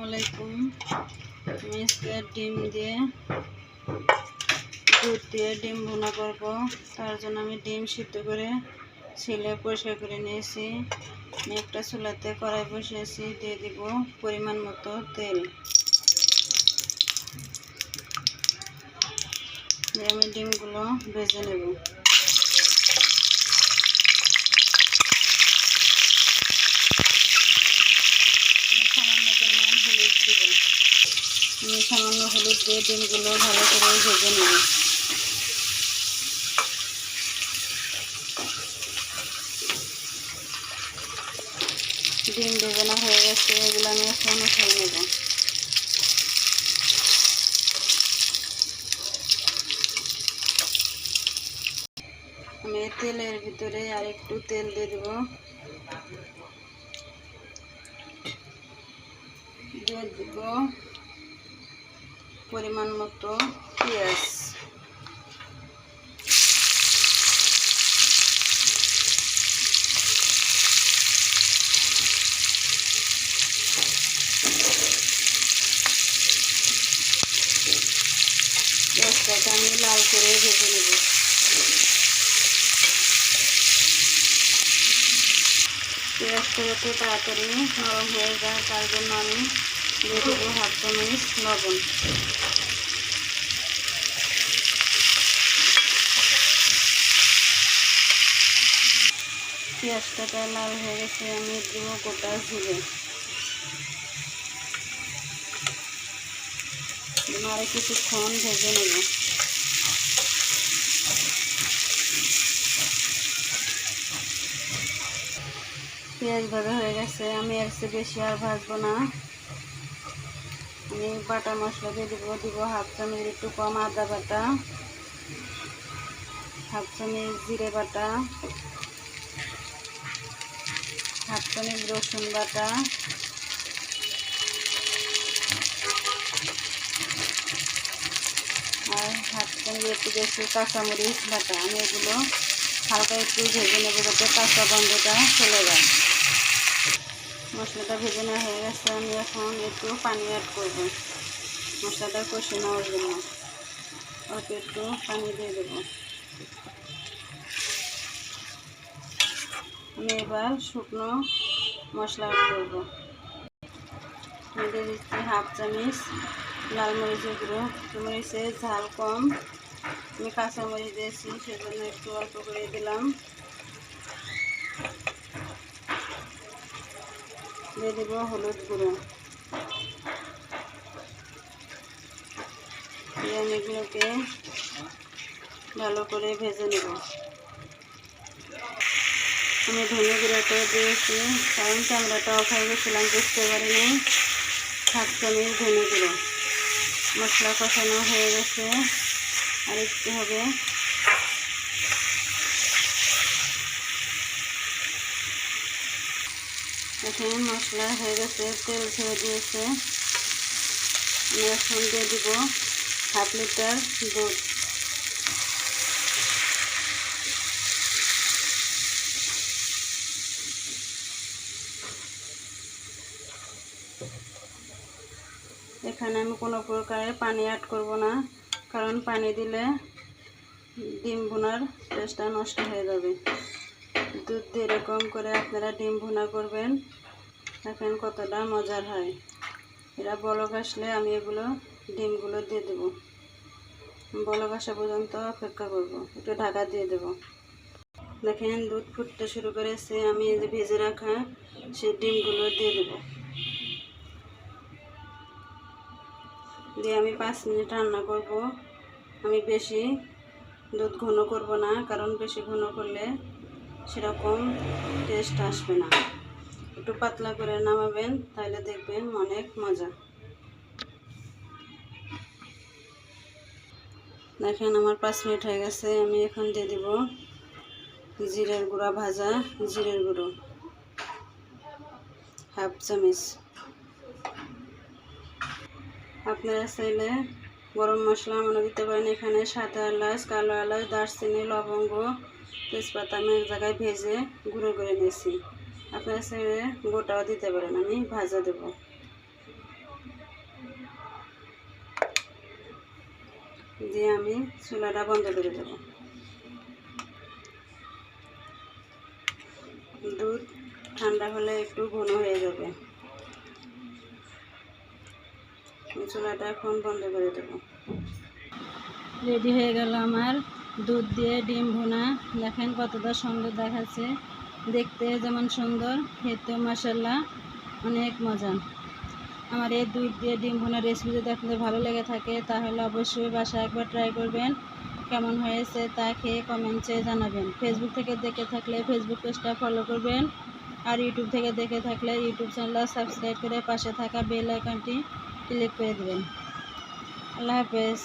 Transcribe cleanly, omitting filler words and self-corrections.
আলাইকুম। আমি আজকে ডিম দিয়ে দুধ দিয়ে ডিম ভুনা করব। তার জন্য আমি ডিম সিদ্ধ করে ছিলে পরিষ্কার করে নিয়েছি। আমি একটা চুলাতে কড়াই বসিয়েছি, দিয়ে দিব পরিমাণ মতো তেল। দিয়ে আমি ডিমগুলো ভেজে নেব। আমি সামান্য হলুদ দিয়ে ডিমগুলো ভালো করে ভেজে নেব। ডিম ভেজানো হয়ে গেছে, এগুলো আমি এখন উঠিয়ে নেব। আমি তেলের ভিতরে আর একটু তেল দিয়ে দেব। দিয়ে দিব পরিমাণ মতো পেঁয়াজ। পেঁয়াজটাকে আমি লাল করে ভেজে নেব। পেঁয়াজটা যাতে তাড়াতাড়ি নরম হয়ে যায় তার জন্য আমি দিয়ে দেবো হাফ চামচ লবণ। পেঁয়াজটা লাল হয়ে গেছে, আমি দেবো গোটা জিরে। আর কিছুক্ষণ ভেজে নেব। পেঁয়াজ ভাজা হয়ে গেছে, আমি এর চেয়ে বেশি আর ভাজবো না। আমি বাটা মশলা দিয়ে দিব হাফ চামচ একটু কম আদা বাটা, হাফ চামচ জিরে বাটা, হাফ চামচ রসুন বাটা, আর হাফ চামচ একটু বেশি কাঁচামরিচ বাটা। আমি এগুলো হালকা একটু ভেজে নেব যাতে কাঁচা গন্ধটা চলে যায়। মশলাটা ভেজে নেওয়া হয়ে গেছে, আমি এখন একটু পানি অ্যাড করব মশলাটা কষে নেওয়ার জন্য। অল্প একটু পানি দিয়ে দেব। আমি এবার শুকনো মশলা অ্যাড করব। দিয়ে দিচ্ছি হাফ চামচ লাল মরিচের গুঁড়ো। মরিচের ঝাল কম, আমি কাঁচামরিচ দিয়েছি সেজন্য একটু অল্প করে দিলাম। দিয়ে দেব হলুদ গুঁড়ো। দিয়ে আমি এগুলোকে ভালো করে ভেজে নেব। আমি ধনে গুঁড়োটা দিয়েছি, কারণ ক্যামেরাটা অফ হয়ে গেছিলাম, বুঝতে পারিনি। হাফ চামচ ধনে গুঁড়ো। মশলা কষানো হয়ে গেছে, আর একটু হবে। এখন মশলা হয়ে গেছে, তেল ছেড়ে দিয়েছে। আমি এখন দিয়ে দিব হাফ লিটার দুধ। এখানে আমি কোনো প্রকারের পানি অ্যাড করব না, কারণ পানি দিলে ডিম ভুনার টেস্টটা নষ্ট হয়ে যাবে। দুধ দিয়ে এরকম করে আপনারা ডিম ভুনা করবেন, দেখেন কতটা মজার হয়। এরা বলক আসলে আমি এগুলো ডিমগুলো দিয়ে দেব। বলক আসা পর্যন্ত অপেক্ষা করব, একটু ঢাকা দিয়ে দেব। দেখেন দুধ ফুটতে শুরু করেছে, আমি এই যে ভেজে রাখা সেই ডিমগুলো দিয়ে দেব। দিয়ে আমি 5 মিনিট রান্না করব। আমি বেশি দুধ ঘন করব না, কারণ বেশি ঘন করলে সেরকম টেস্ট আসবে না। একটু পাতলা করে নামাবেন, তাহলে দেখবেন অনেক মজা। দেখেন আমার 5 মিনিট হয়ে গেছে, আমি এখন দিয়ে দেব জিরের গুঁড়া, ভাজা জিরের গুঁড়ো হাফ চামচ। আপনারা চাইলে গরম মশলা মনে দিতে পারেন। এখানে সাদা এলাচ, কালো এলাচ, দারচিনি, লবঙ্গ, তেজপাতা আমি এক জায়গায় ভেজে গুঁড়ো করে নিয়েছি। আপনারা চাইলে গোটাও দিতে পারেন, আমি ভাজা দেব। দিয়ে আমি চুলাটা বন্ধ করে দেব। দুধ ঠান্ডা হলে একটু ঘন হয়ে যাবে। চুলাটা এখন বন্ধ করে দেব। রেডি হয়ে গেল আমার দুধ দিয়ে ডিম ভুনা। দেখেন কতটা সুন্দর দেখাচ্ছে, দেখতে যেমন সুন্দর, খেতেও মাশাআল্লাহ অনেক মজা। আমার এই দুধ দিয়ে ডিম ভুনা রেসিপি যদি আপনাদের ভালো লেগে থাকে তাহলে অবশ্যই বাসায় একবার ট্রাই করবেন। কেমন হয়েছে তা খেয়ে কমেন্টে জানাবেন। ফেসবুক থেকে দেখে থাকলে ফেসবুক পেজটা ফলো করবেন, আর ইউটিউব থেকে দেখে থাকলে ইউটিউব চ্যানেলটা সাবস্ক্রাইব করে পাশে থাকা বেল আইকনটি ক্লিক করে দেবেন। আল্লাহ হাফেজ।